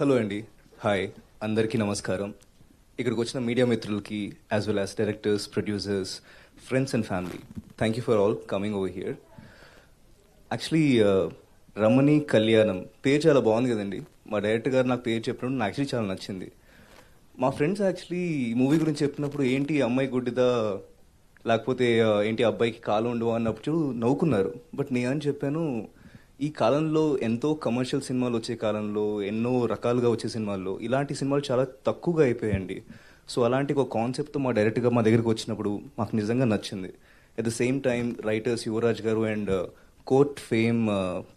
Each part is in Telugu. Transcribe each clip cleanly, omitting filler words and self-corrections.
హలో అండి. హాయ్. అందరికీ నమస్కారం. ఇక్కడికి వచ్చిన మీడియా మిత్రులకి as well as directors, producers, friends and family, thank you for all coming over here. Actually Ramani Kalyanam పేరు చాలా బాగుంది కదండి. మా డైరెక్టర్ గారు నాకు పేరు చెప్పినప్పుడు నాకు యాక్చువల్లీ చాలా నచ్చింది. మా ఫ్రెండ్స్ యాక్చువల్లీ ఈ మూవీ గురించి చెప్పినప్పుడు ఏంటి అమ్మాయి గుడ్డిదా, లేకపోతే ఏంటి అబ్బాయికి కాలు ఉండవు అన్నప్పుడు నవ్వుకున్నారు. బట్ నేనని చెప్పాను, ఈ కాలంలో ఎంతో కమర్షియల్ సినిమాలు వచ్చే కాలంలో, ఎన్నో రకాలుగా వచ్చే సినిమాల్లో ఇలాంటి సినిమాలు చాలా తక్కువగా అయిపోయాయండి. సో అలాంటి ఒక కాన్సెప్ట్తో మా డైరెక్ట్గా మా దగ్గరికి వచ్చినప్పుడు మాకు నిజంగా నచ్చింది. At the same time writers Yuvaraj garu and court fame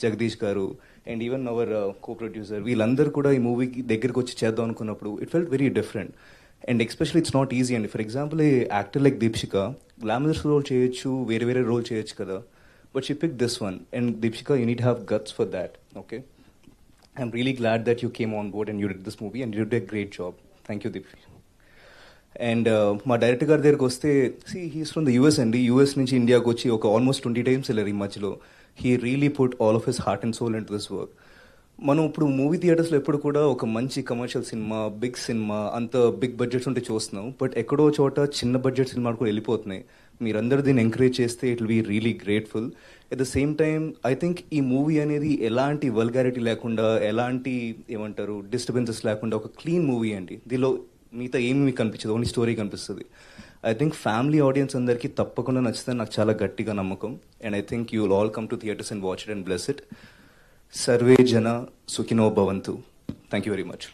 Jagadish garu and even our co producer, వీళ్ళందరూ కూడా ఈ మూవీకి దగ్గరికి వచ్చి చేద్దాం అనుకున్నప్పుడు it felt very different. And especially it's not easy అండి. For example a actor like Deepshika glamorous role చేయొచ్చు, వేరే వేరే రోల్ చేయొచ్చు కదా. But she picked this one, and Deepshika, you need to have guts for that, okay? I'm really glad that you came on board and you did this movie, and you did a great job. Thank you, Deepshika. And మా డైరెక్టర్ గారి దగ్గరికి వస్తే, హీస్ ఫ్రమ్ ద యూఎస్ అండి. యూఎస్ నుంచి ఇండియాకి వచ్చి ఒక ఆల్మోస్ట్ 20 times వెళ్ళారు ఈ మధ్యలో. He really put all of his heart and soul into this work. మనం ఇప్పుడు మూవీ థియేటర్స్లో ఎప్పుడు కూడా ఒక మంచి కమర్షియల్ సినిమా అంత బిగ్ బడ్జెట్స్ ఉంటే చూస్తున్నాం. బట్ ఎక్కడో చోట చిన్న బడ్జెట్ సినిమాలు కూడా వెళ్ళిపోతున్నాయి. మీరందరూ దీన్ని ఎంకరేజ్ చేస్తే it will be really grateful. At the same time I think ఈ మూవీ అనేది ఎలాంటి వల్గారిటీ లేకుండా, ఎలాంటి ఏమంటారు డిస్టర్బెన్సెస్ లేకుండా ఒక క్లీన్ మూవీ అండి. దీనిలో మిగతా ఏమి మీకు కనిపించదు, ఓన్లీ స్టోరీ కనిపిస్తుంది. ఐ థింక్ ఫ్యామిలీ ఆడియన్స్ అందరికీ తప్పకుండా నచ్చుతుంది, నాకు చాలా గట్టిగా నమ్మకం. And I think you will all come to theatres and watch it and bless it. Survey జన సుఖినో భవంతు. Thank you very much.